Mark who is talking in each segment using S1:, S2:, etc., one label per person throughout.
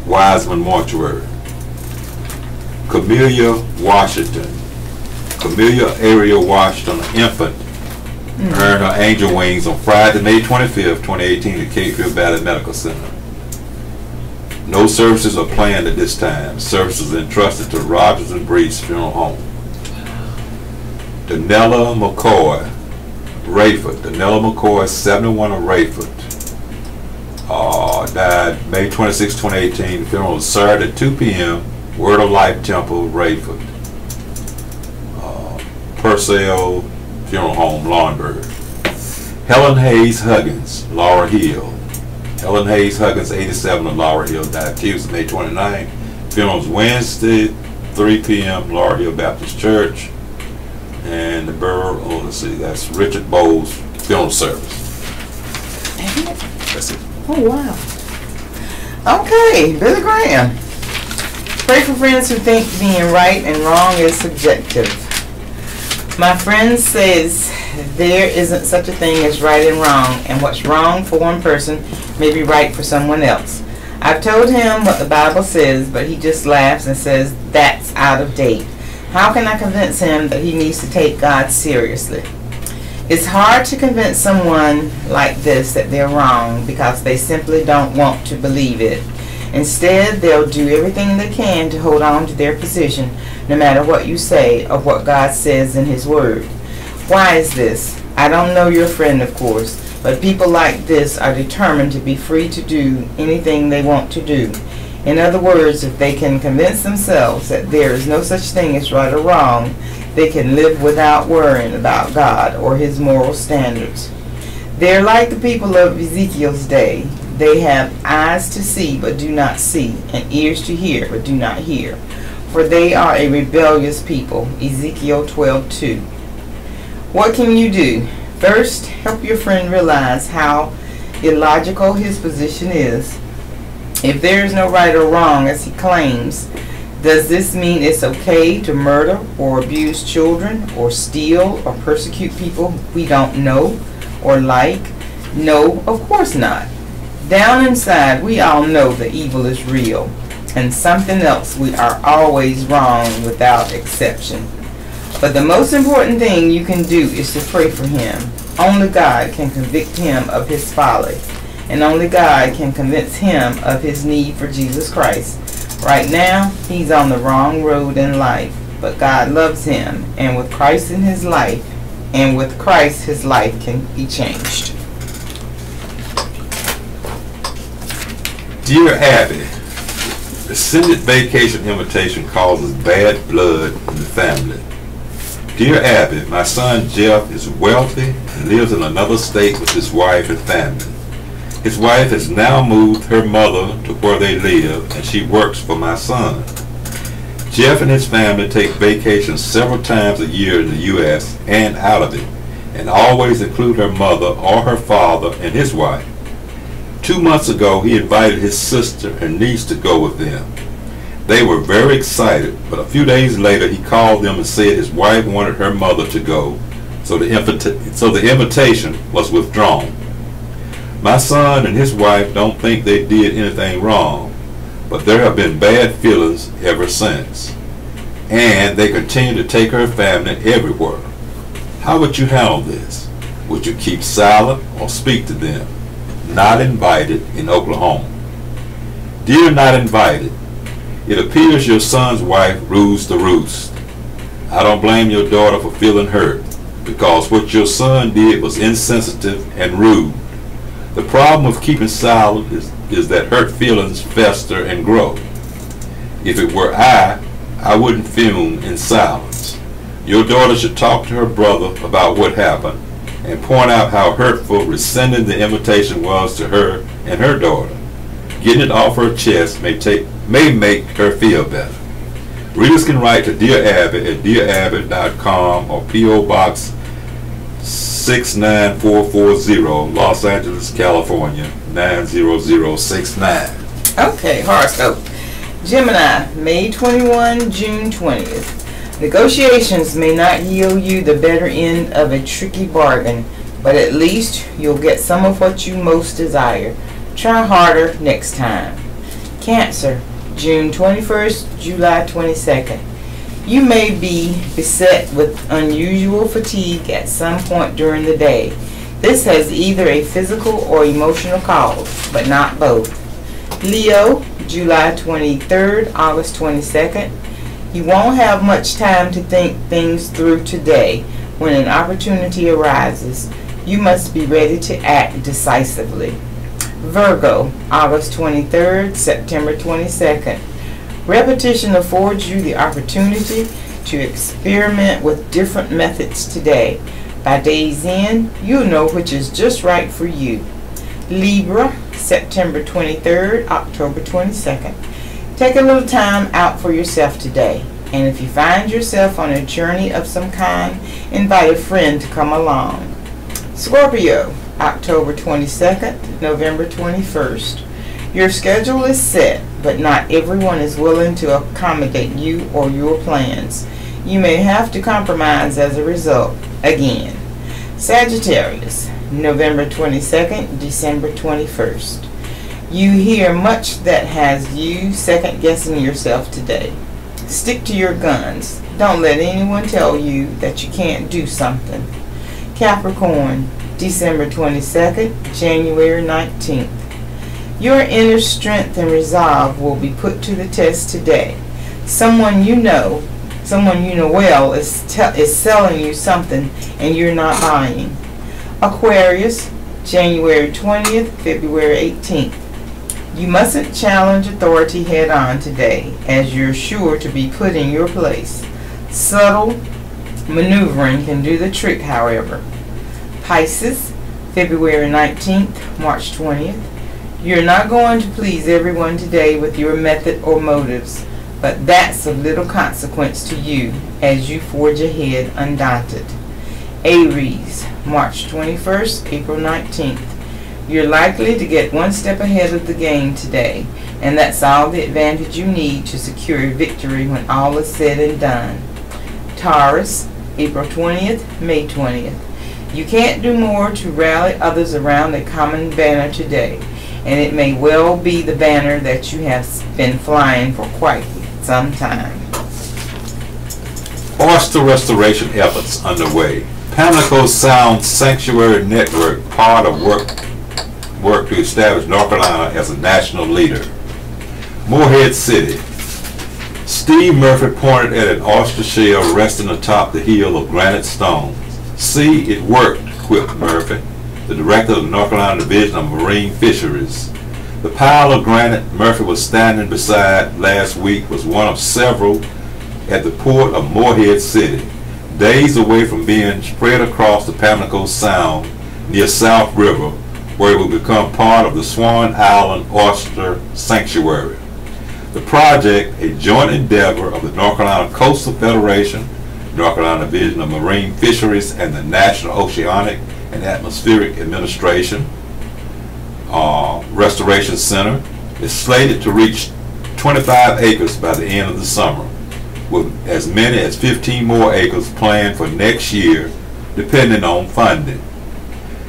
S1: Wiseman Mortuary. Camellia Washington. Camellia Ariel Washington, an infant, earned her angel wings on Friday, May 25th, 2018 at Cape Fear Valley Medical Center. No services are planned at this time. Services are entrusted to Rogers and Brees Funeral Home. Danella McCoy, Rayford. Danella McCoy, 71 of Rayford. Died May 26, 2018. The funeral was Saturday at 2 p.m. Word of Life Temple, Rayford. Purcell Funeral Home, Laurinburg. Helen Hayes Huggins, Laura Hill. Helen Hayes Huggins, 87 of Laura Hill, died Tuesday, May 29. Funeral was Wednesday, 3 p.m. Laura Hill Baptist Church. And the borough, let's see, that's Richard Bowles funeral service. That's it.
S2: Oh, wow. Okay, Billy Graham. Pray for friends who think being right and wrong is subjective. My friend says there isn't such a thing as right and wrong, and what's wrong for one person may be right for someone else. I've told him what the Bible says, but he just laughs and says that's out of date. How can I convince him that he needs to take God seriously? It's hard to convince someone like this that they're wrong because they simply don't want to believe it. Instead, they'll do everything they can to hold on to their position, no matter what you say or what God says in His Word. Why is this? I don't know your friend, of course, but people like this are determined to be free to do anything they want to do. In other words, if they can convince themselves that there is no such thing as right or wrong, they can live without worrying about God or His moral standards. They're like the people of Ezekiel's day. They have eyes to see but do not see, and ears to hear but do not hear. For they are a rebellious people. Ezekiel 12:2. What can you do? First, help your friend realize how illogical his position is. If there is no right or wrong, as he claims, does this mean it's okay to murder or abuse children or steal or persecute people we don't know or like? No, of course not. Down inside, we all know that evil is real, and something else, we are always wrong without exception. But the most important thing you can do is to pray for him. Only God can convict him of his folly, and only God can convince him of his need for Jesus Christ. Right now, he's on the wrong road in life, but God loves him, and with Christ in his life, his life can be changed.
S1: Dear Abby, rescinded vacation invitation causes bad blood in the family. Dear Abby, my son Jeff is wealthy and lives in another state with his wife and family. His wife has now moved her mother to where they live, and she works for my son. Jeff and his family take vacations several times a year in the U.S. and out of it, and always include her mother or her father and his wife. 2 months ago, he invited his sister and niece to go with them. They were very excited, but a few days later he called them and said his wife wanted her mother to go, so the invitation was withdrawn. My son and his wife don't think they did anything wrong, but there have been bad feelings ever since, and they continue to take her family everywhere. How would you handle this? Would you keep silent or speak to them? Not invited in Oklahoma. Dear not invited, it appears your son's wife rules the roost. I don't blame your daughter for feeling hurt, because what your son did was insensitive and rude. The problem with keeping silent is that hurt feelings fester and grow. If it were I wouldn't fume in silence. Your daughter should talk to her brother about what happened and point out how hurtful rescinding the invitation was to her and her daughter. Getting it off her chest may make her feel better. Readers can write to Dear Abby at dearabby.com or P.O. Box 69440, Los Angeles, California, 90069.
S2: Okay, horoscope. Gemini, May 21, June 20th. Negotiations may not yield you the better end of a tricky bargain, but at least you'll get some of what you most desire. Try harder next time. Cancer, June 21st, July 22nd. You may be beset with unusual fatigue at some point during the day. This has either a physical or emotional cause, but not both. Leo, July 23rd, August 22nd. You won't have much time to think things through today. When an opportunity arises, you must be ready to act decisively. Virgo, August 23rd, September 22nd. Repetition affords you the opportunity to experiment with different methods today. By day's end, you'll know which is just right for you. Libra, September 23rd, October 22nd. Take a little time out for yourself today. And if you find yourself on a journey of some kind, invite a friend to come along. Scorpio, October 22nd, November 21st. Your schedule is set, but not everyone is willing to accommodate you or your plans. You may have to compromise as a result. Again. Sagittarius, November 22nd, December 21st. You hear much that has you second-guessing yourself today. Stick to your guns. Don't let anyone tell you that you can't do something. Capricorn, December 22nd, January 19th. Your inner strength and resolve will be put to the test today. Someone you know well is selling you something and you're not buying. Aquarius, January 20th, February 18th. You mustn't challenge authority head-on today, as you're sure to be put in your place. Subtle maneuvering can do the trick, however. Pisces, February 19th, March 20th. You're not going to please everyone today with your method or motives, but that's of little consequence to you as you forge ahead undaunted. Aries, March 21st, April 19th. You're likely to get one step ahead of the game today, and that's all the advantage you need to secure victory when all is said and done. Taurus, April 20th, May 20th. You can't do more to rally others around a common banner today, and it may well be the banner that you have been flying for quite some time.
S1: Oyster restoration efforts underway. Pamlico Sound Sanctuary Network, part of work to establish North Carolina as a national leader. Morehead City. Steve Murphy pointed at an oyster shell resting atop the hill of granite stones. "See, it worked," quipped Murphy, the director of the North Carolina Division of Marine Fisheries. The pile of granite Murphy was standing beside last week was one of several at the port of Morehead City, days away from being spread across the Pamlico Sound near South River, where it will become part of the Swan Island Oyster Sanctuary. The project, a joint endeavor of the North Carolina Coastal Federation, North Carolina Division of Marine Fisheries, and the National Oceanic and Atmospheric Administration Restoration Center, is slated to reach 25 acres by the end of the summer, with as many as 15 more acres planned for next year, depending on funding.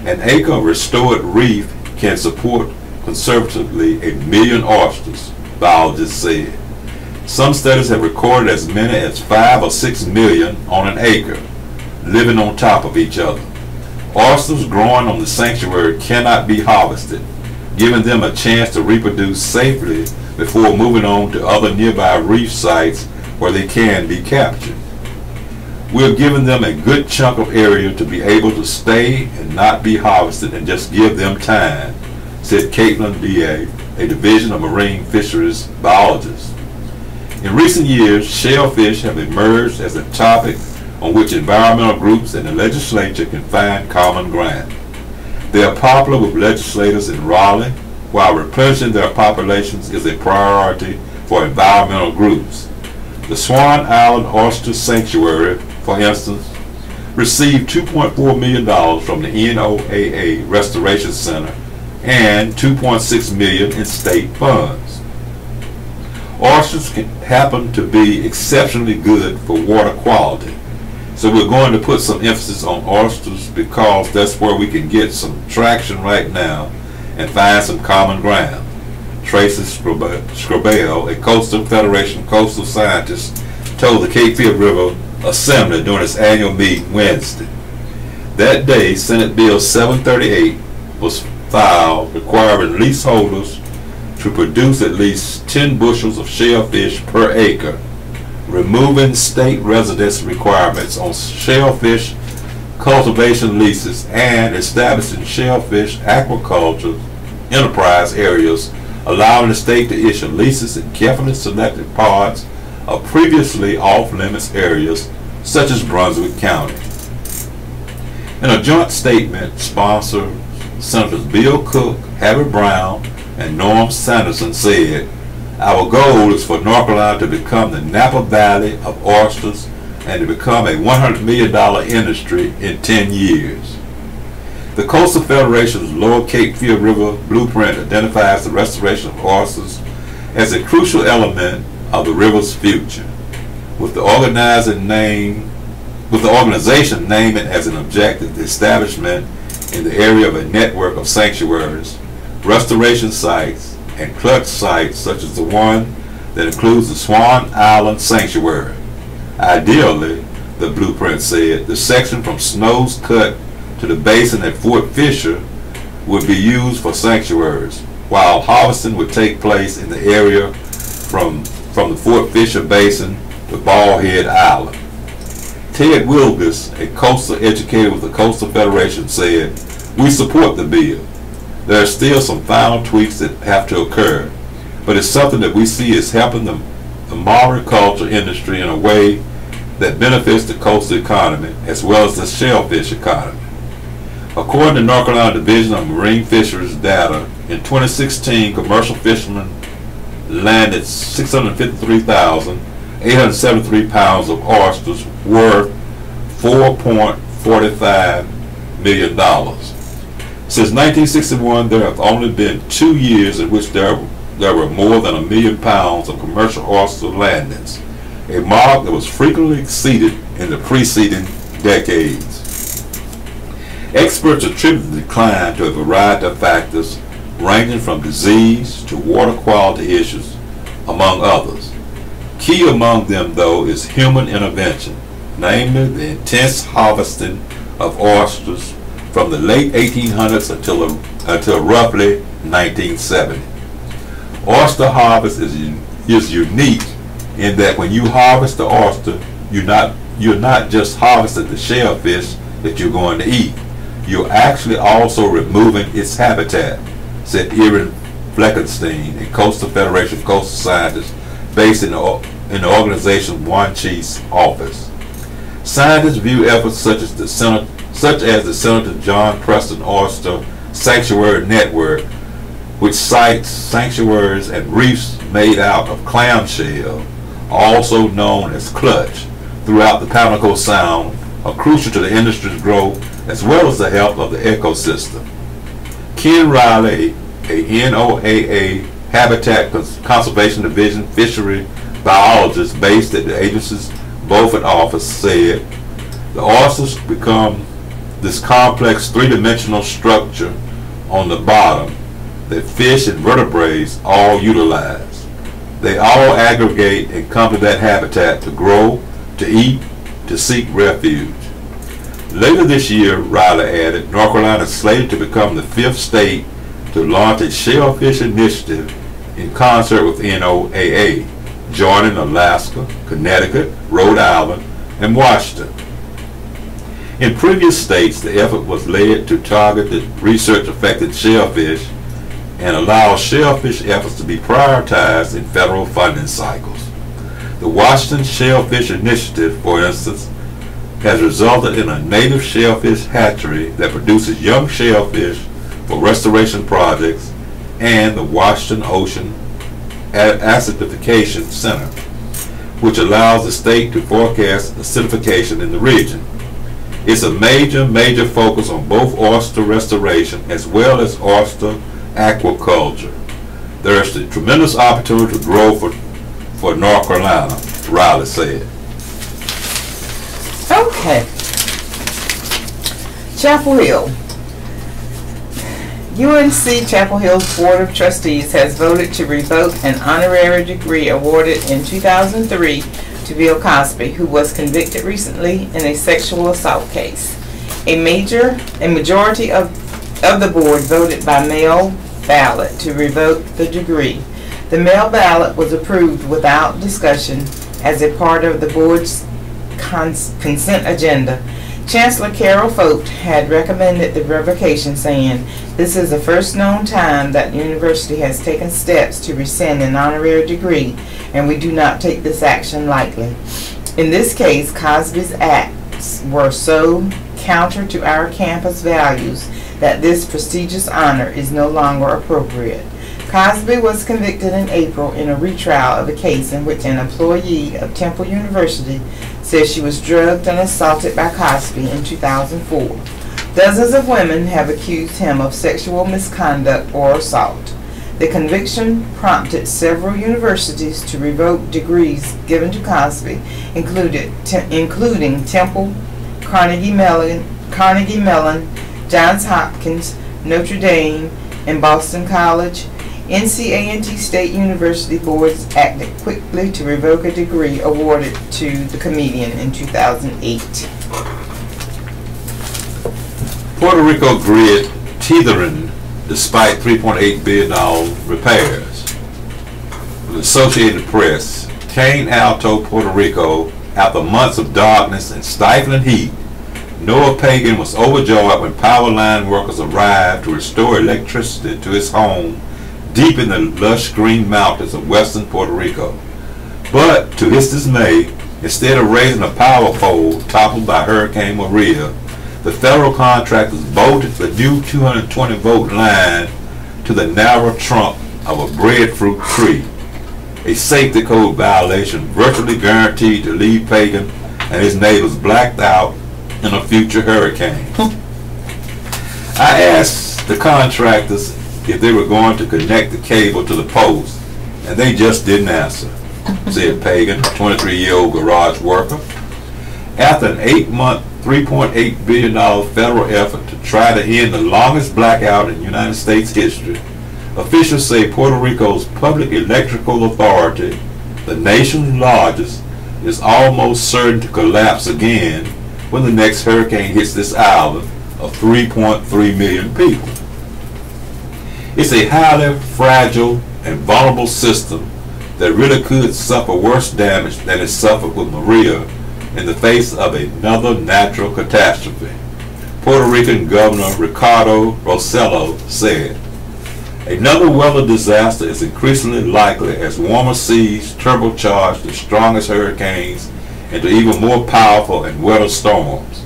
S1: An acre of restored reef can support conservatively 1 million oysters, biologists said. Some studies have recorded as many as 5 or 6 million on an acre, living on top of each other. Oysters growing on the sanctuary cannot be harvested, giving them a chance to reproduce safely before moving on to other nearby reef sites where they can be captured. We're giving them a good chunk of area to be able to stay and not be harvested and just give them time, said Caitlin D.A., a Division of Marine Fisheries biologist. In recent years, shellfish have emerged as a topic on which environmental groups and the legislature can find common ground. They are popular with legislators in Raleigh, while replenishing their populations is a priority for environmental groups. The Swan Island Oyster Sanctuary, for instance, received $2.4 million from the NOAA Restoration Center and $2.6 million in state funds. Oysters can happen to be exceptionally good for water quality, so we're going to put some emphasis on oysters because that's where we can get some traction right now and find some common ground. Tracy Scrobell, a Coastal Federation coastal scientist, told the Cape Fear River Assembly during its annual meeting Wednesday. That day, Senate Bill 738 was filed requiring leaseholders to produce at least 10 bushels of shellfish per acre, removing state residence requirements on shellfish cultivation leases and establishing shellfish aquaculture enterprise areas, allowing the state to issue leases in carefully selected parts of previously off-limits areas such as Brunswick County. In a joint statement, sponsored Senators Bill Cook, Harry Brown, and Norm Sanderson said, "Our goal is for North Carolina to become the Napa Valley of oysters and to become a $100 million industry in 10 years. The Coastal Federation's Lower Cape Fear River Blueprint identifies the restoration of oysters as a crucial element of the river's future, with the organization naming as an objective the establishment in the area of a network of sanctuaries, restoration sites, and clutch sites such as the one that includes the Swan Island Sanctuary. Ideally, the blueprint said, the section from Snow's Cut to the basin at Fort Fisher would be used for sanctuaries, while harvesting would take place in the area from the Fort Fisher Basin to Ballhead Island." Ted Wilgus, a coastal educator with the Coastal Federation, said, "We support the bill. There are still some final tweaks that have to occur, but it's something that we see as helping the mariculture industry in a way that benefits the coastal economy as well as the shellfish economy." According to North Carolina Division of Marine Fisheries data, in 2016, commercial fishermen landed 653,873 pounds of oysters worth $4.45 million. Since 1961, there have only been 2 years in which there were more than 1 million pounds of commercial oyster landings, a mark that was frequently exceeded in the preceding decades. Experts attribute the decline to a variety of factors ranging from disease to water quality issues, among others. Key among them, though, is human intervention, namely the intense harvesting of oysters from the late 1800s until roughly 1970. Oyster harvest is unique in that when you harvest the oyster, you're not just harvesting the shellfish that you're going to eat. You're actually also removing its habitat, said Erin Fleckenstein, a Coastal Federation coastal scientist based in the organization's One Chief's office. Scientists view efforts such as the Senator John Preston Oyster Sanctuary Network, which cites sanctuaries and reefs made out of clamshell, also known as clutch, throughout the Pamlico Sound, are crucial to the industry's growth as well as the health of the ecosystem. Ken Riley, a NOAA Habitat Conservation Division fishery biologist based at the agency's Beaufort office, said, "The oysters become this complex three-dimensional structure on the bottom that fish and vertebrates all utilize. They all aggregate and come to that habitat to grow, to eat, to seek refuge." Later this year, Riley added, North Carolina is slated to become the 5th state to launch a shellfish initiative in concert with NOAA, joining Alaska, Connecticut, Rhode Island, and Washington. In previous states, the effort was led to targeted research-affected shellfish and allow shellfish efforts to be prioritized in federal funding cycles. The Washington Shellfish Initiative, for instance, has resulted in a native shellfish hatchery that produces young shellfish for restoration projects and the Washington Ocean Acidification Center, which allows the state to forecast acidification in the region. It's a major focus on both oyster restoration as well as oyster aquaculture. There is a tremendous opportunity to grow for North Carolina, Riley said.
S2: Okay. Chapel Hill. UNC Chapel Hill's Board of Trustees has voted to revoke an honorary degree awarded in 2003 to Bill Cosby, who was convicted recently in a sexual assault case. A majority of the board voted by mail ballot to revoke the degree. The mail ballot was approved without discussion as a part of the board's consent agenda. Chancellor Carol Focht had recommended the revocation, saying, "This is the first known time that the university has taken steps to rescind an honorary degree, and we do not take this action lightly. In this case, Cosby's acts were so counter to our campus values that this prestigious honor is no longer appropriate." Cosby was convicted in April in a retrial of a case in which an employee of Temple University says she was drugged and assaulted by Cosby in 2004. Dozens of women have accused him of sexual misconduct or assault. The conviction prompted several universities to revoke degrees given to Cosby, including Temple, Carnegie Mellon, Johns Hopkins, Notre Dame, and Boston College. NCA&T State University boards acted quickly to revoke a degree awarded to the comedian in 2008.
S1: Puerto Rico grid teetering despite $3.8 billion repairs. The Associated Press, Cane Alto, Puerto Rico, after months of darkness and stifling heat, Noah Pagan was overjoyed when power line workers arrived to restore electricity to his home deep in the lush green mountains of western Puerto Rico. But, to his dismay, instead of raising a power pole toppled by Hurricane Maria, the federal contractors bolted the new 220-volt line to the narrow trunk of a breadfruit tree, a safety code violation virtually guaranteed to leave Pagan and his neighbors blacked out in a future hurricane. I asked the contractors if they were going to connect the cable to the post, and they just didn't answer, said Pagan, a 23-year-old garage worker. After an 8-month, $3.8 billion federal effort to try to end the longest blackout in United States history, officials say Puerto Rico's Public Electrical Authority, the nation's largest, is almost certain to collapse again when the next hurricane hits this island of 3.3 million people. It's a highly fragile and vulnerable system that really could suffer worse damage than it suffered with Maria in the face of another natural catastrophe. Puerto Rican Governor Ricardo Rossello said, "Another weather disaster is increasingly likely as warmer seas turbocharge the strongest hurricanes into even more powerful and wetter storms.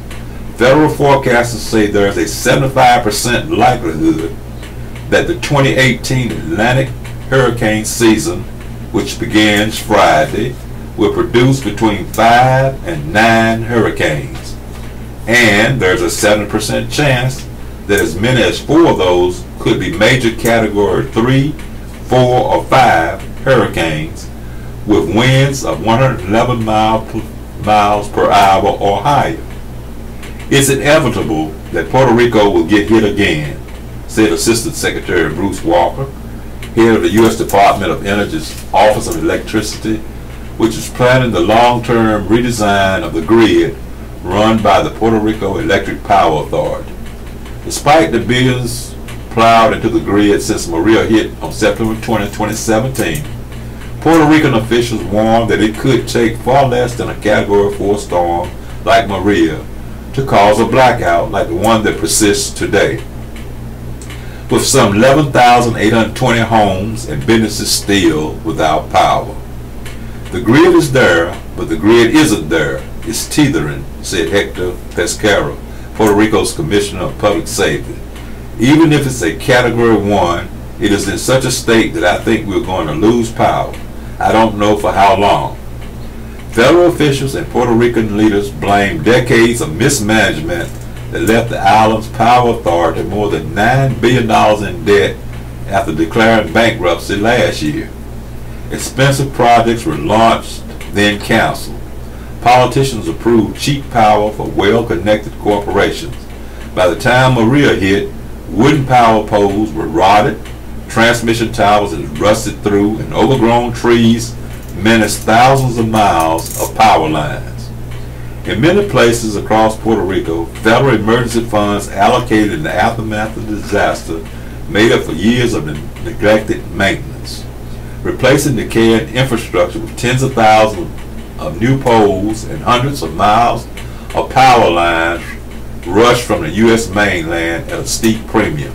S1: Federal forecasters say there is a 75% likelihood that the 2018 Atlantic hurricane season, which begins Friday, will produce between 5 and 9 hurricanes. And there's a 7% chance that as many as 4 of those could be major Category 3, 4, or 5 hurricanes with winds of 111 miles per hour or higher. It's inevitable that Puerto Rico will get hit again," said Assistant Secretary Bruce Walker, head of the U.S. Department of Energy's Office of Electricity, which is planning the long-term redesign of the grid run by the Puerto Rico Electric Power Authority. Despite the billions plowed into the grid since Maria hit on September 20, 2017, Puerto Rican officials warned that it could take far less than a Category 4 storm like Maria to cause a blackout like the one that persists today. With some 11,820 homes and businesses still without power. "The grid is there, but the grid isn't there. It's teetering," said Hector Pesquero, Puerto Rico's Commissioner of Public Safety. "Even if it's a Category 1, it is in such a state that I think we're going to lose power. I don't know for how long." Federal officials and Puerto Rican leaders blame decades of mismanagement that left the island's power authority more than $9 billion in debt after declaring bankruptcy last year. Expensive projects were launched, then canceled. Politicians approved cheap power for well-connected corporations. By the time Maria hit, Wooden power poles were rotted, transmission towers had rusted through, and overgrown trees menaced thousands of miles of power lines. In many places across Puerto Rico, federal emergency funds allocated in the aftermath of the disaster made up for years of neglected maintenance. Replacing decaying infrastructure with tens of thousands of new poles and hundreds of miles of power lines rushed from the U.S. mainland at a steep premium.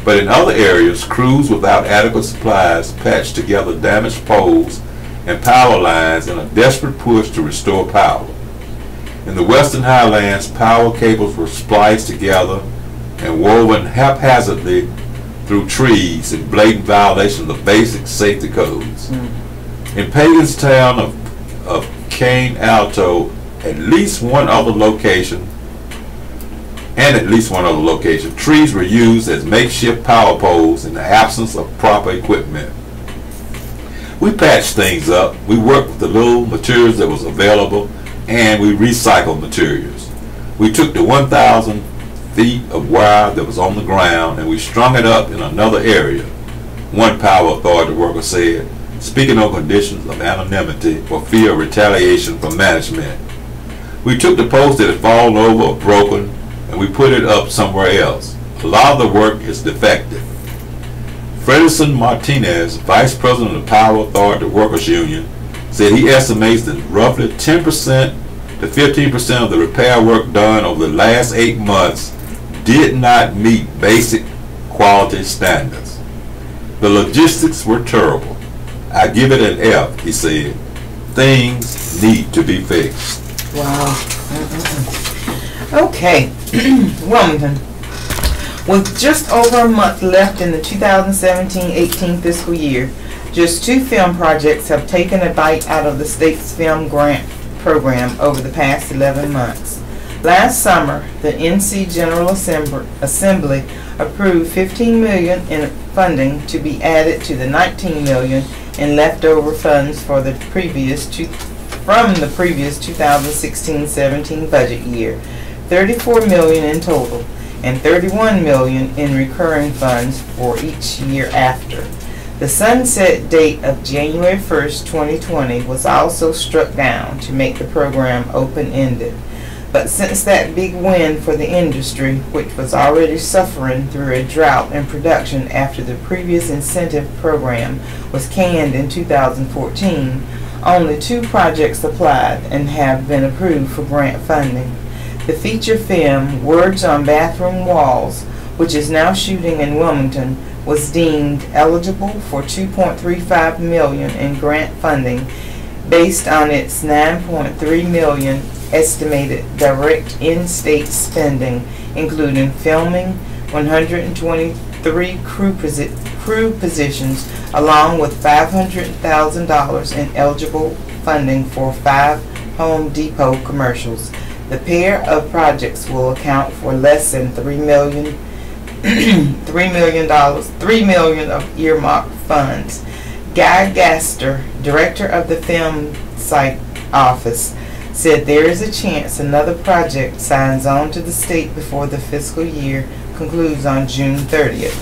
S1: But in other areas, crews without adequate supplies patched together damaged poles and power lines in a desperate push to restore power. In the western highlands, power cables were spliced together and woven haphazardly through trees in blatant violation of the basic safety codes. In Pagan's town of Cane Alto, at least one other location, trees were used as makeshift power poles in the absence of proper equipment. We patched things up, we worked with the little materials that was available, and we recycled materials. We took the 1,000 feet of wire that was on the ground and we strung it up in another area, one power authority worker said, speaking on conditions of anonymity for fear of retaliation from management. We took the post that had fallen over or broken and we put it up somewhere else. A lot of the work is defective. Fredison Martinez, Vice President of the Power Authority Workers Union, said he estimates that roughly 10% to 15% of the repair work done over the last 8 months did not meet basic quality standards. The logistics were terrible. I give it an F, he said. Things need to be fixed.
S2: Wow. Okay. Wilmington. With just over a month left in the 2017-18 fiscal year, just 2 film projects have taken a bite out of the state's film grant program over the past 11 months. Last summer, the NC General Assembly approved $15 million in funding to be added to the $19 million in leftover funds for the previous 2016-17 budget year, $34 million in total, and $31 million in recurring funds for each year after. The sunset date of January 1st, 2020 was also struck down to make the program open-ended. But since that big win for the industry, which was already suffering through a drought in production after the previous incentive program was canned in 2014, only 2 projects applied and have been approved for grant funding. The feature film Words on Bathroom Walls, which is now shooting in Wilmington, was deemed eligible for $2.35 million in grant funding based on its $9.3 million estimated direct in-state spending, including filming, 123 crew positions, along with $500,000 in eligible funding for 5 Home Depot commercials. The pair of projects will account for less than $3 million of earmarked funds. Guy Gaster, director of the film site office, said there is a chance another project signs on to the state before the fiscal year concludes on June 30th.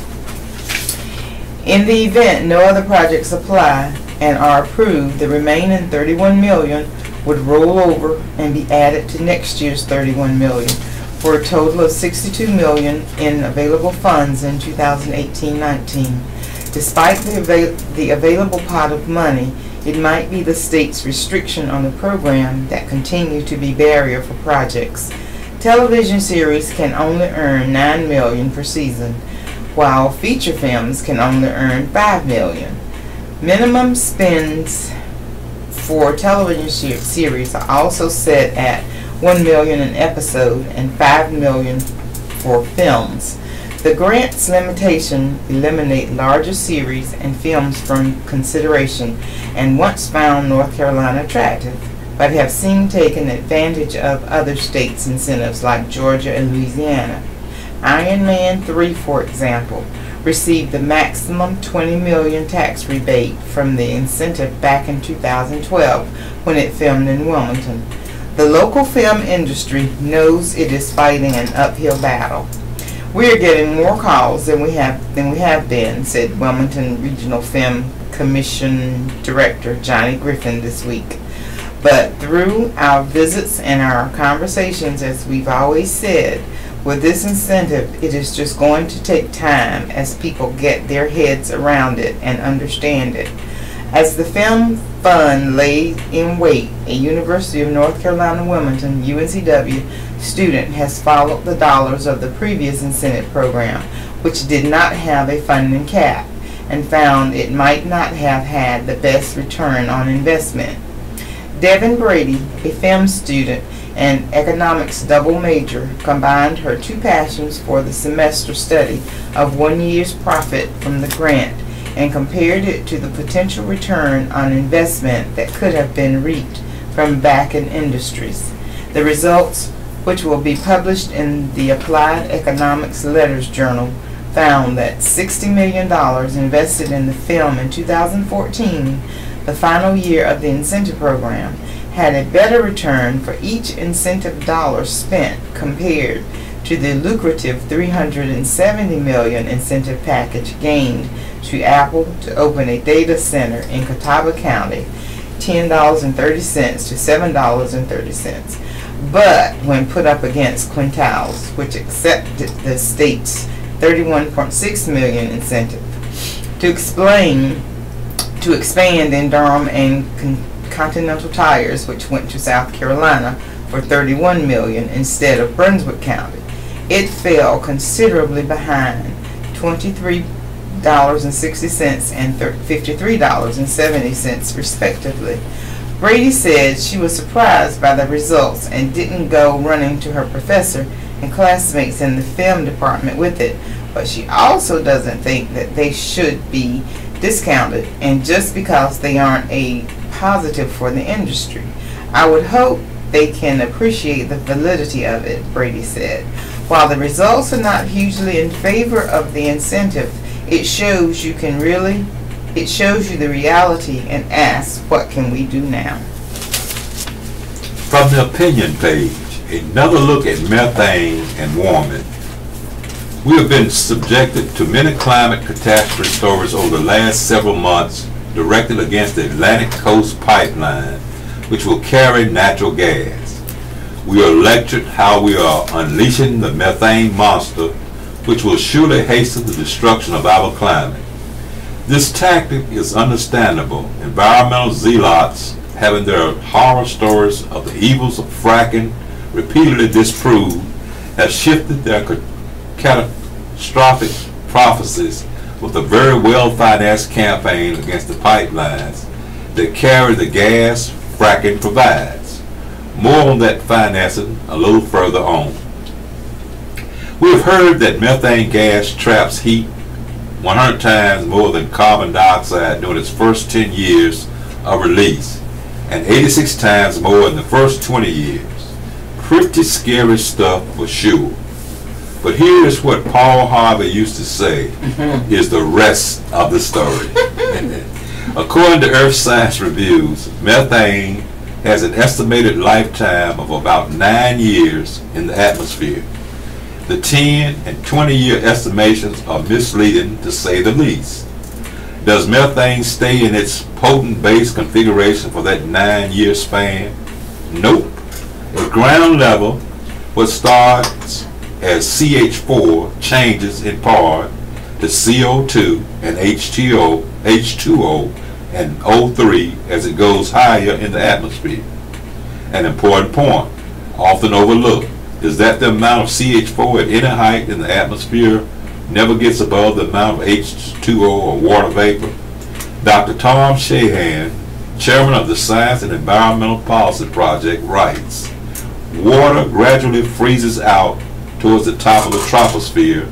S2: In the event no other projects apply and are approved, the remaining $31 million would roll over and be added to next year's $31 million, for a total of $62 million in available funds in 2018-19. Despite the available pot of money, it might be the state's restriction on the program that continue to be barrier for projects. Television series can only earn $9 million per season, while feature films can only earn $5 million. Minimum spends for television series are also set at $1 million an episode and $5 million for films. The grant's limitation eliminate larger series and films from consideration, and once found North Carolina attractive, but have seen taken advantage of other states' incentives like Georgia and Louisiana. Iron Man 3, for example, received the maximum $20 million tax rebate from the incentive back in 2012 when it filmed in Wilmington. The local film industry knows it is fighting an uphill battle. We are getting more calls than we have been, said Wilmington Regional Film Commission Director Johnny Griffin this week. But through our visits and our conversations, as we've always said, with this incentive, it is just going to take time as people get their heads around it and understand it. As the film fund lay in wait, a University of North Carolina Wilmington, UNCW, student has followed the dollars of the previous incentive program, which did not have a funding cap, and found it might not have had the best return on investment. Devin Brady, a film student and economics double major, combined her two passions for the semester study of 1 year's profit from the grant and compared it to the potential return on investment that could have been reaped from back-end industries. The results, which will be published in the Applied Economics Letters Journal, found that $60 million invested in the film in 2014, the final year of the incentive program, had a better return for each incentive dollar spent compared to the lucrative $370 million incentive package gained to Apple to open a data center in Catawba County, $10.30 to $7.30. But when put up against Quintiles, which accepted the state's $31.6 million incentive to expand in Durham, and Continental Tires, which went to South Carolina for $31 million instead of Brunswick County, it fell considerably behind, $23.60 and $53.70 respectively. Brady said she was surprised by the results and didn't go running to her professor and classmates in the film department with it, but she also doesn't think that they should be discounted, and just because they aren't a positive for the industry. I would hope they can appreciate the validity of it, Brady said. While the results are not hugely in favor of the incentive, it shows you the reality and asks, what can we do now?
S1: From the opinion page, another look at methane and warming. We have been subjected to many climate catastrophe stories over the last several months directed against the Atlantic Coast Pipeline, which will carry natural gas. We are lectured how we are unleashing the methane monster, which will surely hasten the destruction of our climate. This tactic is understandable. Environmental zealots, having their horror stories of the evils of fracking repeatedly disproved, have shifted their catastrophic prophecies with a very well-financed campaign against the pipelines that carry the gas fracking provides. More on that financing a little further on. We have heard that methane gas traps heat 100 times more than carbon dioxide during its first 10 years of release, and 86 times more in the first 20 years. Pretty scary stuff for sure. But here's what Paul Harvey used to say is the rest of the story. According to Earth Science Reviews, methane has an estimated lifetime of about 9 years in the atmosphere. The 10 and 20-year estimations are misleading, to say the least. Does methane stay in its potent base configuration for that 9-year span? Nope. At ground level, what starts as CH4 changes in part to CO2 and H2O and O3 as it goes higher in the atmosphere. An important point, often overlooked, is that the amount of CH4 at any height in the atmosphere never gets above the amount of H2O or water vapor. Dr. Tom Shahan, chairman of the Science and Environmental Policy Project, writes, water gradually freezes out towards the top of the troposphere,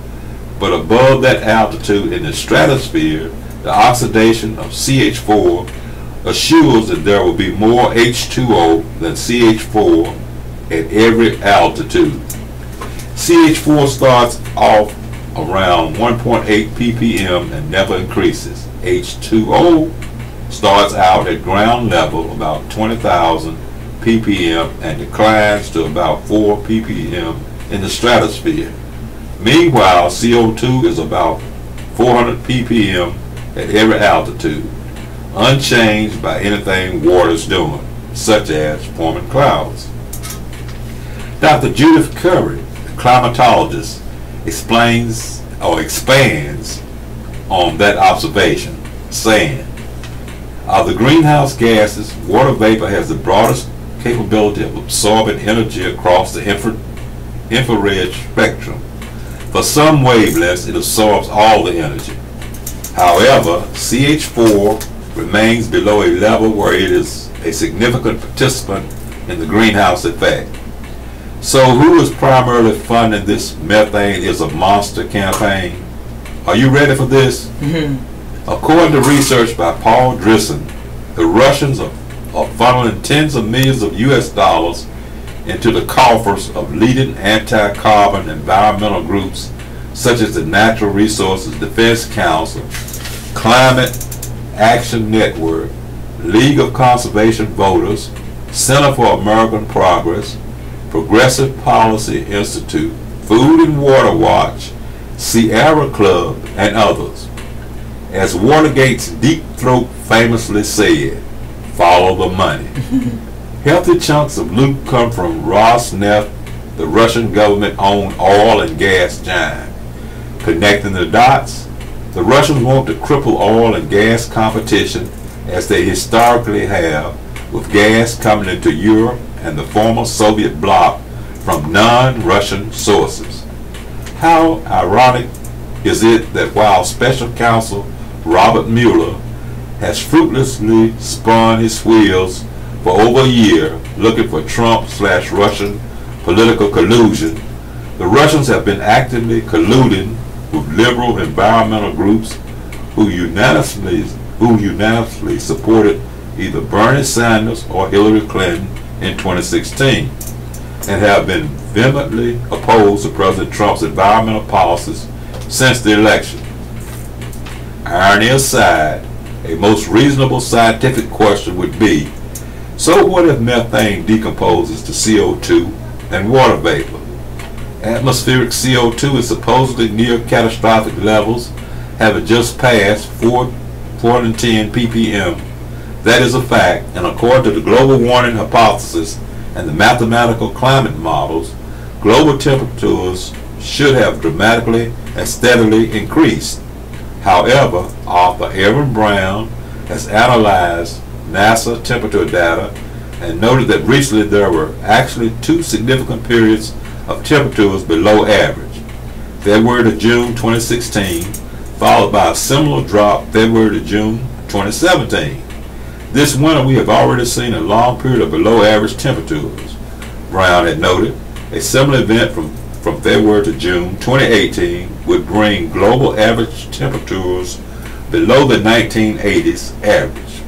S1: but above that altitude in the stratosphere, the oxidation of CH4 assures that there will be more H2O than CH4 at every altitude. CH4 starts off around 1.8 ppm and never increases. H2O starts out at ground level about 20,000 ppm and declines to about 4 ppm in the stratosphere. Meanwhile, CO2 is about 400 ppm at every altitude, unchanged by anything water is doing, such as forming clouds. Dr. Judith Curry, a climatologist, expands on that observation, saying, of the greenhouse gases, water vapor has the broadest capability of absorbing energy across the infrared spectrum. For some wavelengths, it absorbs all the energy. However, CH4 remains below a level where it is a significant participant in the greenhouse effect. So who is primarily funding this methane is a monster campaign? Are you ready for this? According to research by Paul Drisson, the Russians are funneling tens of millions of US dollars into the coffers of leading anti-carbon environmental groups such as the Natural Resources Defense Council, Climate Action Network, League of Conservation Voters, Center for American Progress, Progressive Policy Institute, Food and Water Watch, Sierra Club, and others. As Watergate's Deep Throat famously said, follow the money. Healthy chunks of loot come from Rosneft, the Russian government-owned oil and gas giant. Connecting the dots, the Russians want to cripple oil and gas competition as they historically have, with gas coming into Europe and the former Soviet bloc from non-Russian sources. How ironic is it that while Special Counsel Robert Mueller has fruitlessly spun his wheels for over a year looking for Trump/Russian political collusion, the Russians have been actively colluding with liberal environmental groups who unanimously supported either Bernie Sanders or Hillary Clinton in 2016 and have been vehemently opposed to President Trump's environmental policies since the election. Irony aside, a most reasonable scientific question would be, so what if methane decomposes to CO2 and water vapor? Atmospheric CO2 is supposedly near catastrophic levels, having just passed 410 ppm. That is a fact, and according to the global warming hypothesis and the mathematical climate models, global temperatures should have dramatically and steadily increased. However, author Aaron Brown has analyzed NASA temperature data and noted that recently there were actually two significant periods of temperatures below average, February to June 2016, followed by a similar drop February to June 2017. This winter we have already seen a long period of below average temperatures. Brown had noted a similar event from February to June 2018 would bring global average temperatures below the 1980s average.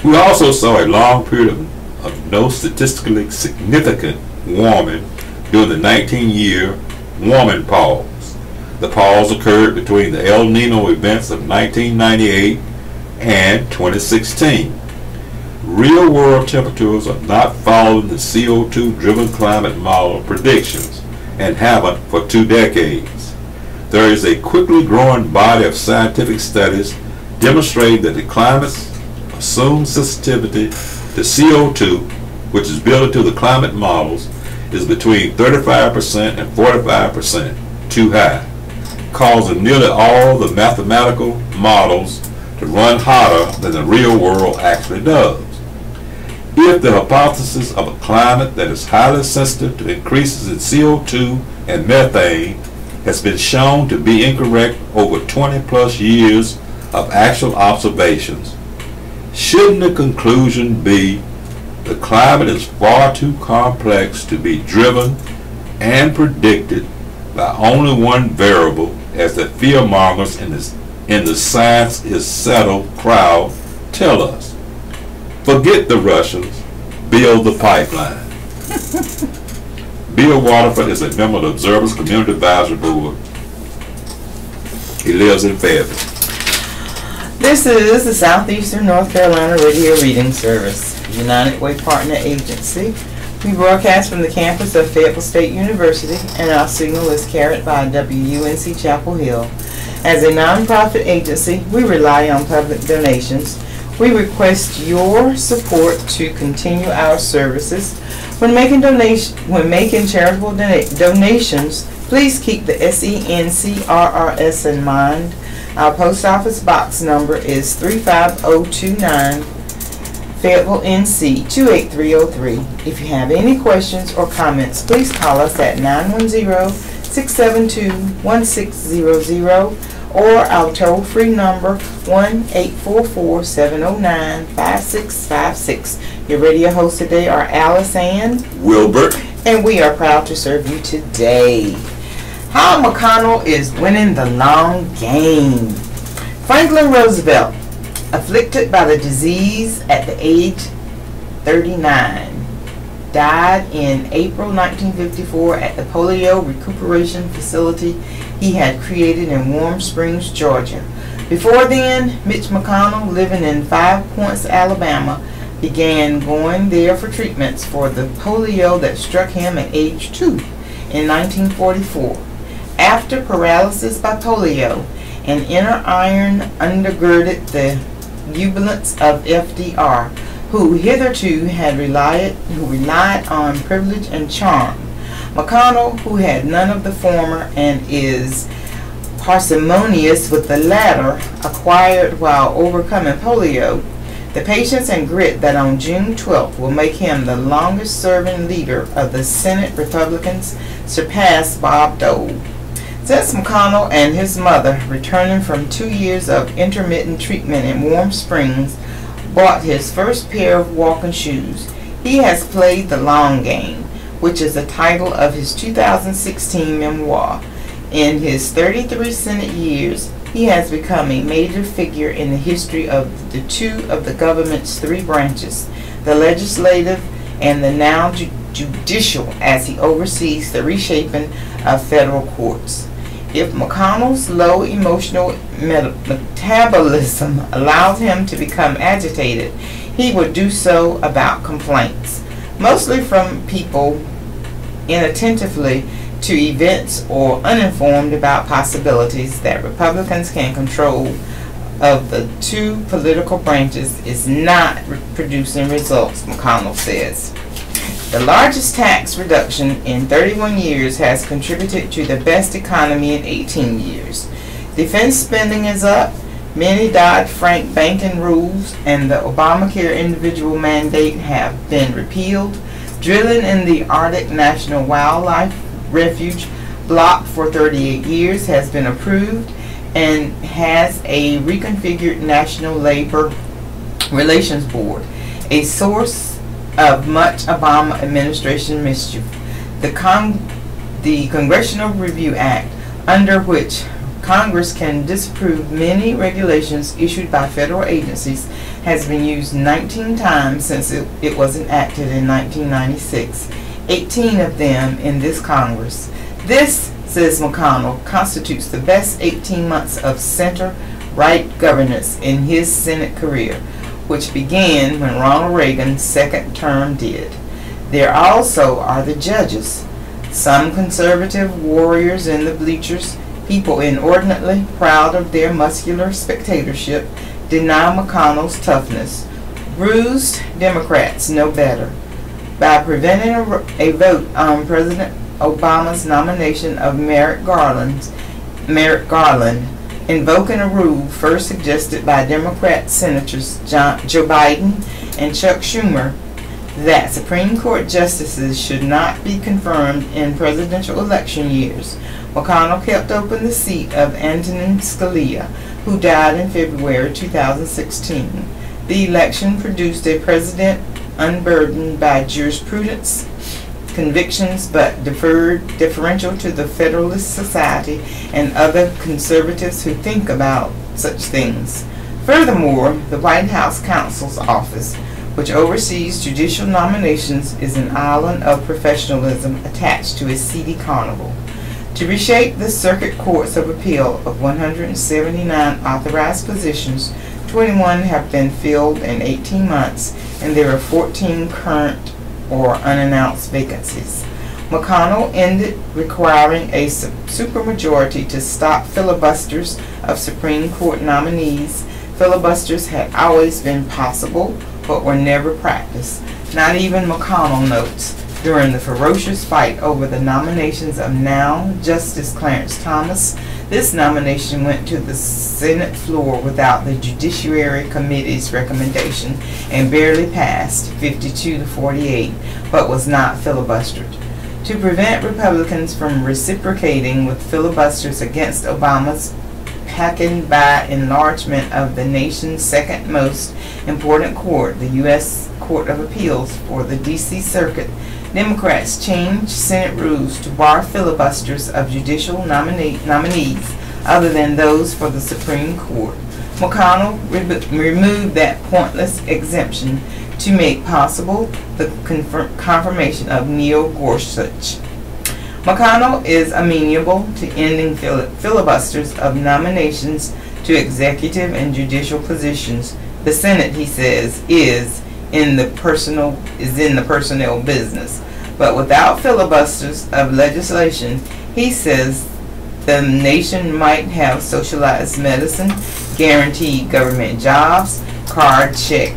S1: We also saw a long period of no statistically significant warming during the 19-year warming pause. The pause occurred between the El Nino events of 1998 and 2016. Real-world temperatures are not following the CO2-driven climate model predictions and haven't for 2 decades. There is a quickly growing body of scientific studies demonstrating that the climate's assumed sensitivity to CO2, which is built into the climate models, is between 35% and 45% too high, causing nearly all the mathematical models to run hotter than the real world actually does. If the hypothesis of a climate that is highly sensitive to increases in CO2 and methane has been shown to be incorrect over 20 plus years of actual observations, shouldn't the conclusion be the climate is far too complex to be driven and predicted by only one variable, as the fearmongers in the science is settled crowd tell us? Forget the Russians, build the pipeline. Bill Waterford is a member of the Observer's Community Advisory Board. He lives in Fayetteville.
S2: This is the Southeastern North Carolina Radio Reading Service, United Way Partner Agency, We broadcast from the campus of Fayetteville State University, and our signal is carried by WUNC Chapel Hill. As a nonprofit agency, we rely on public donations. We request your support to continue our services. When making charitable donations, please keep the SENCRRS in mind. Our post office box number is 35029, Fayetteville, NC 28303. If you have any questions or comments, please call us at 910-672-1600 or our toll-free number 1-844-709-5656. Your radio hosts today are Alice and
S1: Wilbert.
S2: And we are proud to serve you today. How McConnell is winning the long game. Franklin Roosevelt, afflicted by the disease at the age 39, died in April 1954 at the polio recuperation facility he had created in Warm Springs, Georgia. Before then, Mitch McConnell, living in 5 Points, Alabama, began going there for treatments for the polio that struck him at age 2 in 1944. After paralysis by polio, an inner iron undergirded the jubilance of FDR, who hitherto had relied on privilege and charm. McConnell, who had none of the former and is parsimonious with the latter, acquired while overcoming polio, the patience and grit that on June 12th will make him the longest-serving leader of the Senate Republicans, surpassed Bob Dole. Since McConnell and his mother, returning from 2 years of intermittent treatment in Warm Springs, bought his first pair of walking shoes, he has played the long game, which is the title of his 2016 memoir. In his 33 Senate years, he has become a major figure in the history of the two of the government's three branches, the legislative and the now judicial, as he oversees the reshaping of federal courts. If McConnell's low emotional metabolism allows him to become agitated, he would do so about complaints, mostly from people inattentively to events or uninformed about possibilities that Republicans can control of the two political branches is not producing results, McConnell says. The largest tax reduction in 31 years has contributed to the best economy in 18 years. Defense spending is up, many Dodd-Frank banking rules and the Obamacare individual mandate have been repealed. Drilling in the Arctic National Wildlife Refuge, blocked for 38 years, has been approved and has a reconfigured National Labor Relations Board, a source of much Obama administration mischief. The Congressional Review Act, under which Congress can disapprove many regulations issued by federal agencies, has been used 19 times since it was enacted in 1996, 18 of them in this Congress. This, says McConnell, constitutes the best 18 months of center-right governance in his Senate career, which began when Ronald Reagan's second term did. There also are the judges, some conservative warriors in the bleachers, people inordinately proud of their muscular spectatorship, deny McConnell's toughness. Bruised Democrats know better. By preventing a vote on President Obama's nomination of Merrick Garland, invoking a rule first suggested by Democrat Senators Joe Biden and Chuck Schumer that Supreme Court justices should not be confirmed in presidential election years, McConnell kept open the seat of Antonin Scalia, who died in February 2016. The election produced a president unburdened by jurisprudence convictions but deferential to the Federalist Society and other conservatives who think about such things. Furthermore, the White House Counsel's Office, which oversees judicial nominations, is an island of professionalism attached to a seedy carnival. To reshape the Circuit Courts of Appeal of 179 authorized positions, 21 have been filled in 18 months, and there are 14 current or unannounced vacancies. McConnell ended requiring a supermajority to stop filibusters of Supreme Court nominees. Filibusters had always been possible, but were never practiced. Not even McConnell notes. During the ferocious fight over the nominations of now Justice Clarence Thomas, this nomination went to the Senate floor without the Judiciary Committee's recommendation and barely passed 52-48, but was not filibustered. To prevent Republicans from reciprocating with filibusters against Obama's packing by enlargement of the nation's second most important court, the U.S. Court of Appeals for the D.C. Circuit, Democrats changed Senate rules to bar filibusters of judicial nominees other than those for the Supreme Court. McConnell removed that pointless exemption to make possible the confirmation of Neil Gorsuch. McConnell is amenable to ending filibusters of nominations to executive and judicial positions. The Senate, he says, is in the personnel business. But without filibusters of legislation, he says the nation might have socialized medicine, guaranteed government jobs, card check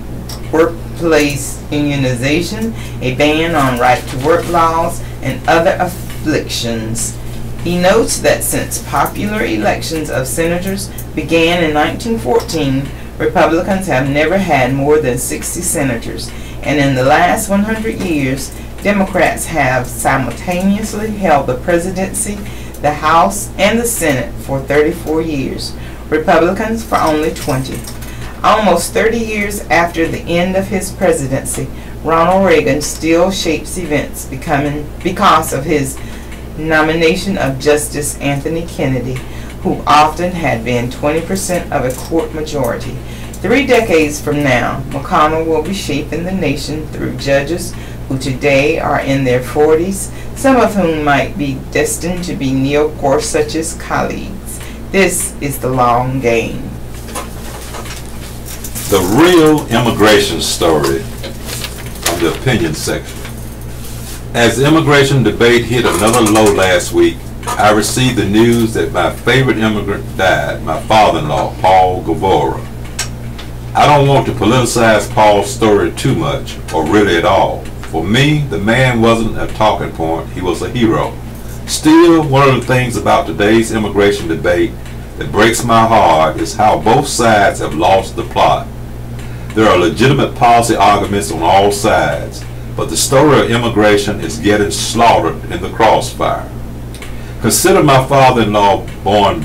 S2: workplace unionization, a ban on right-to-work laws, and other afflictions. He notes that since popular elections of senators began in 1914, Republicans have never had more than 60 senators, and in the last 100 years, Democrats have simultaneously held the presidency, the House, and the Senate for 34 years, Republicans for only 20. Almost 30 years after the end of his presidency, Ronald Reagan still shapes events because of his nomination of Justice Anthony Kennedy, who often had been 20% of a court majority. 3 decades from now, McConnell will be shaping the nation through judges who today are in their 40s, some of whom might be destined to be Neil Gorsuch's colleagues. This is the long game.
S1: The real immigration story of the opinion section. As the immigration debate hit another low last week, I received the news that my favorite immigrant died, my father-in-law, Paul Guevara. I don't want to politicize Paul's story too much, or really at all. For me, the man wasn't a talking point, he was a hero. Still, one of the things about today's immigration debate that breaks my heart is how both sides have lost the plot. There are legitimate policy arguments on all sides, but the story of immigration is getting slaughtered in the crossfire. Consider my father-in-law, born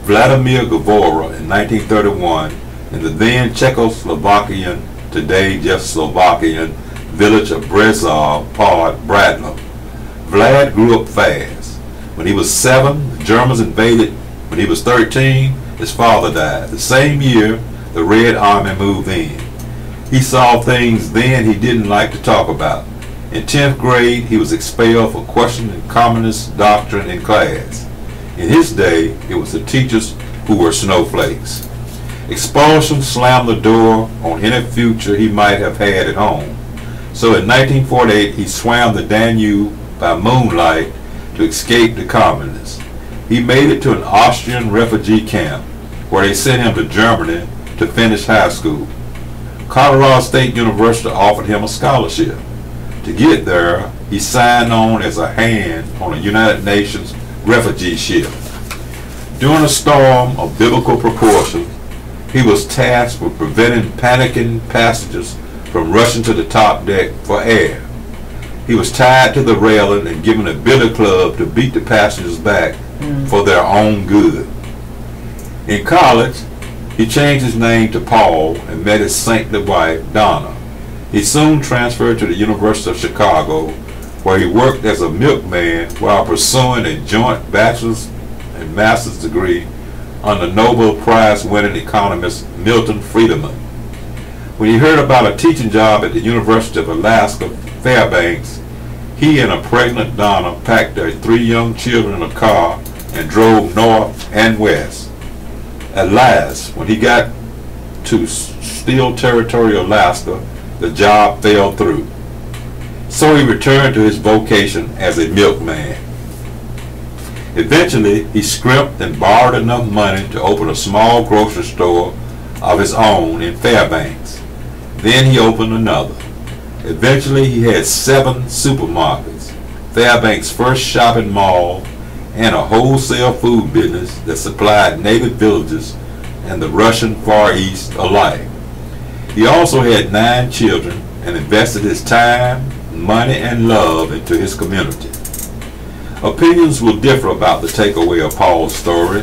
S1: Vladimir Guevara in 1931 in the then Czechoslovakian, today just Slovakian, village of Brezov, Pod, Bratno. Vlad grew up fast. When he was 7, the Germans invaded. When he was 13, his father died. The same year, the Red Army moved in. He saw things then he didn't like to talk about. In 10th grade, he was expelled for questioning communist doctrine in class. In his day, it was the teachers who were snowflakes. Expulsion slammed the door on any future he might have had at home. So in 1948, he swam the Danube by moonlight to escape the communists. He made it to an Austrian refugee camp, where they sent him to Germany to finish high school. Colorado State University offered him a scholarship. To get there, he signed on as a hand on a United Nations refugee ship. During a storm of biblical proportions, he was tasked with preventing panicking passengers from rushing to the top deck for air. He was tied to the railing and given a billy club to beat the passengers back for their own good. In college, he changed his name to Paul and met his saintly wife, Donna. He soon transferred to the University of Chicago, where he worked as a milkman while pursuing a joint bachelor's and master's degree under Nobel Prize-winning economist Milton Friedman. When he heard about a teaching job at the University of Alaska, Fairbanks, he and a pregnant Donna packed their 3 young children in a car and drove north and west. At last, when he got to Steel Territory, Alaska, the job fell through. So he returned to his vocation as a milkman. Eventually, he scrimped and borrowed enough money to open a small grocery store of his own in Fairbanks. Then he opened another. Eventually, he had 7 supermarkets, Fairbanks' first shopping mall, and a wholesale food business that supplied native villages and the Russian Far East alike. He also had 9 children and invested his time, money, and love into his community. Opinions will differ about the takeaway of Paul's story.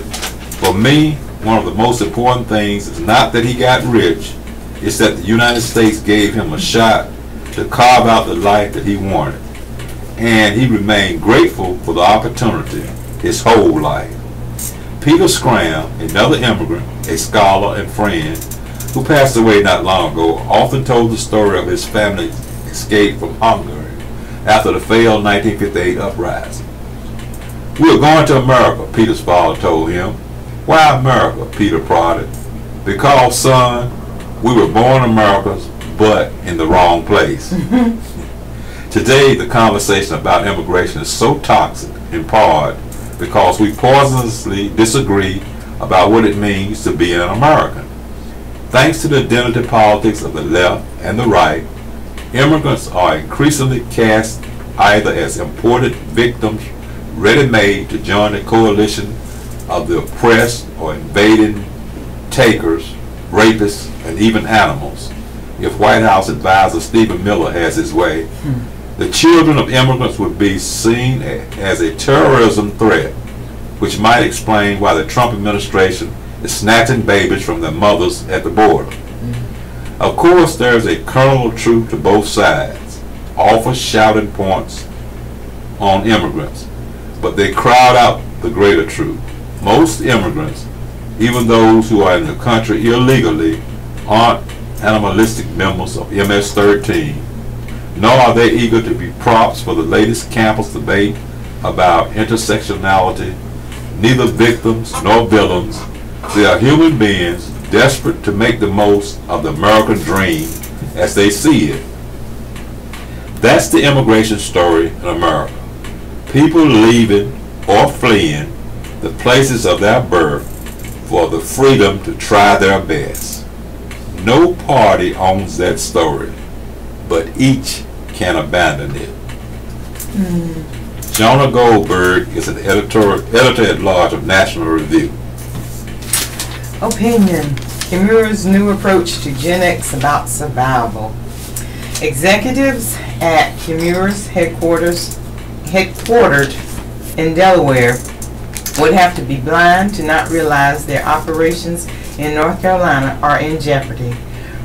S1: For me, one of the most important things is not that he got rich, it's that the United States gave him a shot to carve out the life that he wanted. And he remained grateful for the opportunity his whole life. Peter Scram, another immigrant, a scholar and friend, who passed away not long ago, often told the story of his family's escape from Hungary after the failed 1958 uprising. "We are going to America," Peter's father told him. "Why America?" Peter prodded. "Because, son, we were born Americans, but in the wrong place." Today, the conversation about immigration is so toxic, in part because we poisonously disagree about what it means to be an American. Thanks to the identity politics of the left and the right, immigrants are increasingly cast either as imported victims ready-made to join the coalition of the oppressed or invading takers, rapists, and even animals. If White House advisor Stephen Miller has his way, the children of immigrants would be seen as a terrorism threat, which might explain why the Trump administration is snatching babies from their mothers at the border. Of course, there is a kernel of truth to both sides, offer shouting points on immigrants, but they crowd out the greater truth. Most immigrants, even those who are in the country illegally, aren't animalistic members of MS-13, nor are they eager to be props for the latest campus debate about intersectionality. Neither victims nor villains. They are human beings desperate to make the most of the American dream as they see it. That's the immigration story in America. People leaving or fleeing the places of their birth for the freedom to try their best. No party owns that story, but each can abandon it. Jonah Goldberg is an editor-at-large of National Review.
S2: Opinion. Kimura's new approach to Gen X about survival. Executives at Kimura's headquartered in Delaware would have to be blind to not realize their operations in North Carolina are in jeopardy.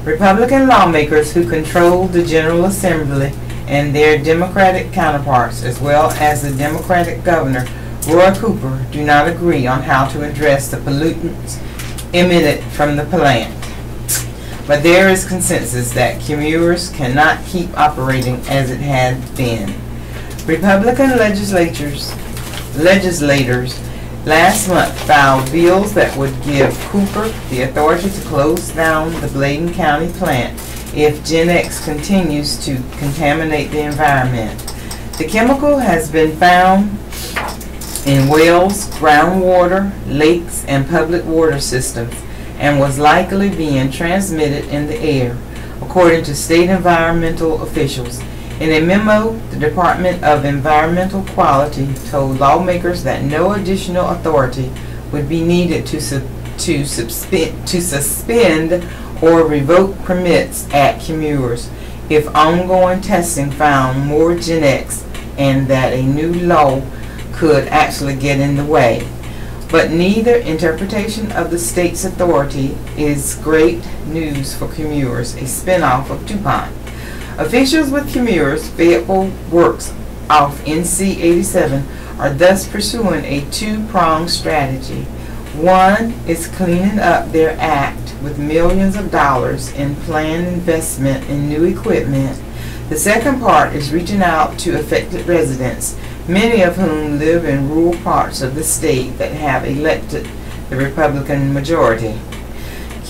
S2: Republican lawmakers who control the General Assembly and their Democratic counterparts, as well as the Democratic Governor, Roy Cooper, do not agree on how to address the pollutants emitted from the plant. But there is consensus that Kimura's cannot keep operating as it had been. Republican legislators last month filed bills that would give Cooper the authority to close down the Bladen County plant if Gen X continues to contaminate the environment. The chemical has been found in wells, groundwater, lakes, and public water systems, and was likely being transmitted in the air, according to state environmental officials. In a memo, the Department of Environmental Quality told lawmakers that no additional authority would be needed to suspend or revoke permits at Kimura's if ongoing testing found more Gen X and that a new law could actually get in the way. But neither interpretation of the state's authority is great news for Kimura's, a spinoff of DuPont. Officials with Kimura's Fayetteville Works off NC 87 are thus pursuing a two-pronged strategy. One is cleaning up their act with millions of dollars in planned investment in new equipment. The second part is reaching out to affected residents, many of whom live in rural parts of the state that have elected the Republican majority.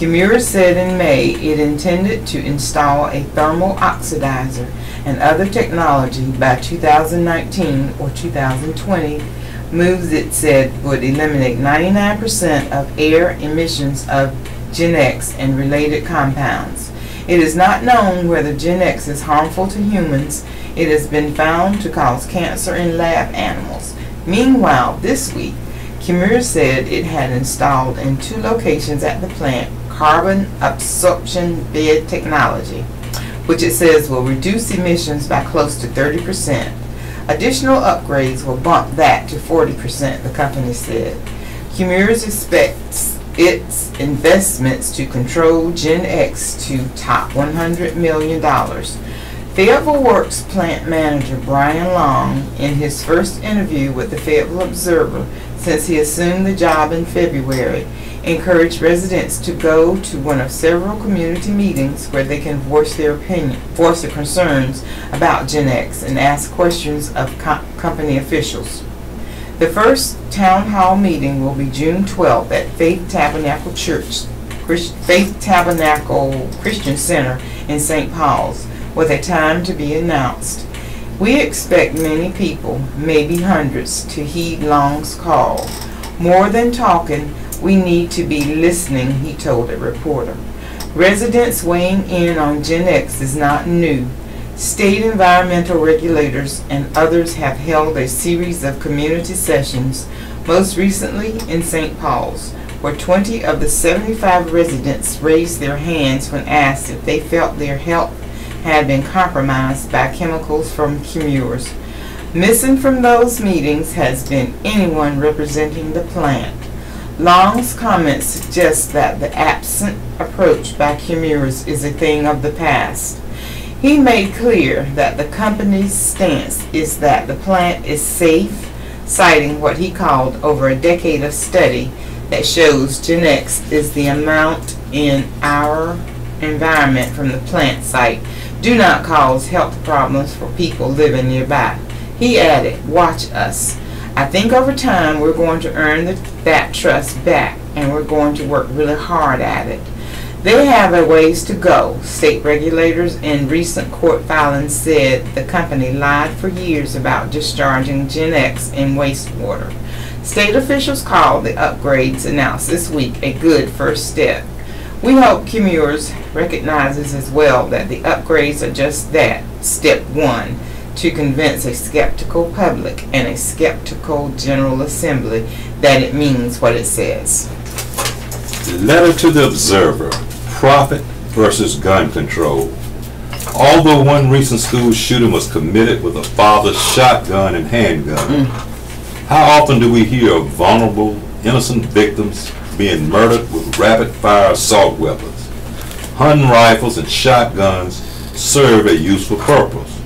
S2: Kimura said in May it intended to install a thermal oxidizer and other technology by 2019 or 2020, moves it said would eliminate 99% of air emissions of Gen X and related compounds. It is not known whether Gen X is harmful to humans. It has been found to cause cancer in lab animals. Meanwhile, this week, Kimura said it had installed in 2 locations at the plant carbon absorption bed technology, which it says will reduce emissions by close to 30%. Additional upgrades will bump that to 40%, the company said. Kimura expects its investments to control Gen X to top $100 million. Fayetteville Works plant manager Brian Long, in his first interview with the Fayetteville Obsever since he assumed the job in February, encouraged residents to go to one of several community meetings where they can voice their concerns about Gen X and ask questions of company officials. The first town hall meeting will be June 12th at Faith Tabernacle Christian Center in St. Paul's, with a time to be announced. We expect many people, maybe hundreds, to heed Long's call. More than talking, we need to be listening, he told a reporter. Residents weighing in on Gen X is not new. State environmental regulators and others have held a series of community sessions, most recently in St. Paul's, where 20 of the 75 residents raised their hands when asked if they felt their health had been compromised by chemicals from Kimura's. Missing from those meetings has been anyone representing the plant. Long's comments suggest that the absent approach by Kimura's is a thing of the past. He made clear that the company's stance is that the plant is safe, citing what he called over a decade of study that shows Gen X is the amount in our environment from the plant site do not cause health problems for people living nearby. He added, "Watch us. I think over time we're going to earn that trust back, and we're going to work really hard at it." They have a ways to go. State regulators in recent court filings said the company lied for years about discharging Gen X in wastewater. State officials called the upgrades announced this week a good first step. We hope Kimura's recognizes as well that the upgrades are just that, step 1, to convince a skeptical public and a skeptical General Assembly that it means what it says.
S1: Letter to the Observer, Profit versus Gun Control. Although one recent school shooting was committed with a father's shotgun and handgun, how often do we hear of vulnerable, innocent victims being murdered with rapid-fire assault weapons? Hunting rifles and shotguns serve a useful purpose.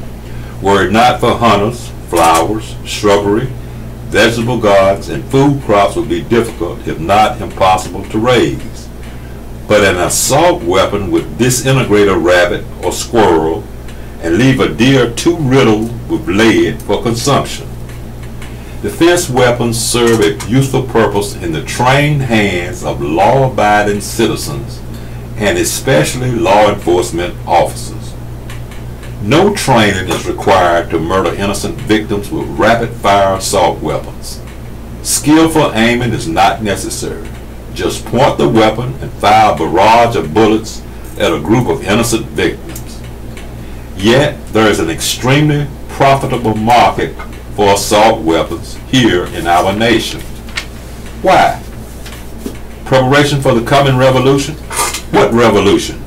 S1: Were it not for hunters, flowers, shrubbery, vegetable gardens, and food crops would be difficult, if not impossible, to raise. But an assault weapon would disintegrate a rabbit or squirrel and leave a deer too riddled with lead for consumption. Defense weapons serve a useful purpose in the trained hands of law-abiding citizens and especially law enforcement officers. No training is required to murder innocent victims with rapid-fire assault weapons. Skillful aiming is not necessary. Just point the weapon and fire a barrage of bullets at a group of innocent victims. Yet, there is an extremely profitable market for assault weapons here in our nation. Why? Preparation for the coming revolution? What revolution?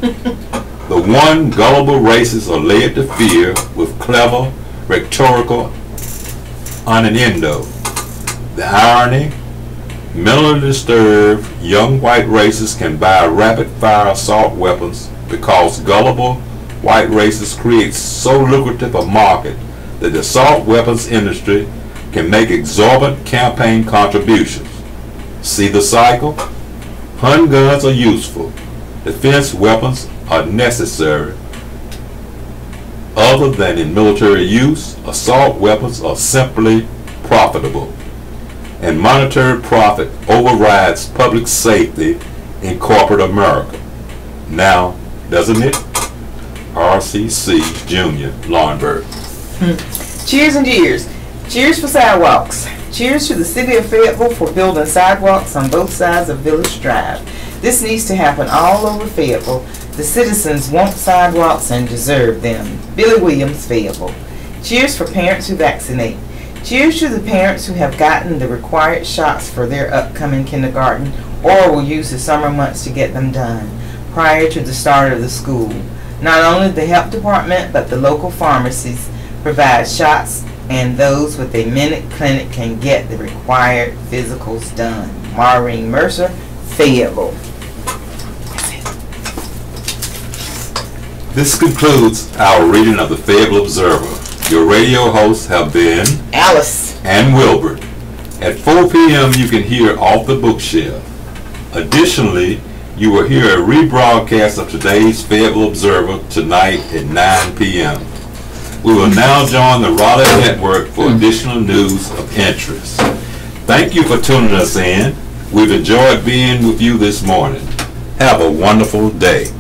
S1: The one gullible races are led to fear with clever rhetorical innuendo. The irony, mentally disturbed young white races can buy rapid-fire assault weapons because gullible white races create so lucrative a market that the assault weapons industry can make exorbitant campaign contributions. See the cycle? Hunting guns are useful. Defense weapons are necessary. Other than in military use, assault weapons are simply profitable. And monetary profit overrides public safety in corporate America. Now, doesn't it? RCC Jr. Lauenberg.
S2: Cheers and jeers. Cheers for sidewalks. Cheers to the city of Fayetteville for building sidewalks on both sides of Village Drive. This needs to happen all over Fayetteville. The citizens want sidewalks and deserve them. Billy Williams, Fayetteville. Cheers for parents who vaccinate. Cheers to the parents who have gotten the required shots for their upcoming kindergarten or will use the summer months to get them done prior to the start of the school. Not only the health department but the local pharmacies provide shots, and those with a minute clinic can get the required physicals done. Maureen Mercer, Fayetteville.
S1: This concludes our reading of the Fayetteville Observer. Your radio hosts have been
S2: Alice
S1: and Wilbert. At 4 p.m. you can hear Off the Bookshelf. Additionally, you will hear a rebroadcast of today's Fayetteville Observer tonight at 9 p.m. We will now join the Raleigh Network for additional news of interest. Thank you for tuning us in. We've enjoyed being with you this morning. Have a wonderful day.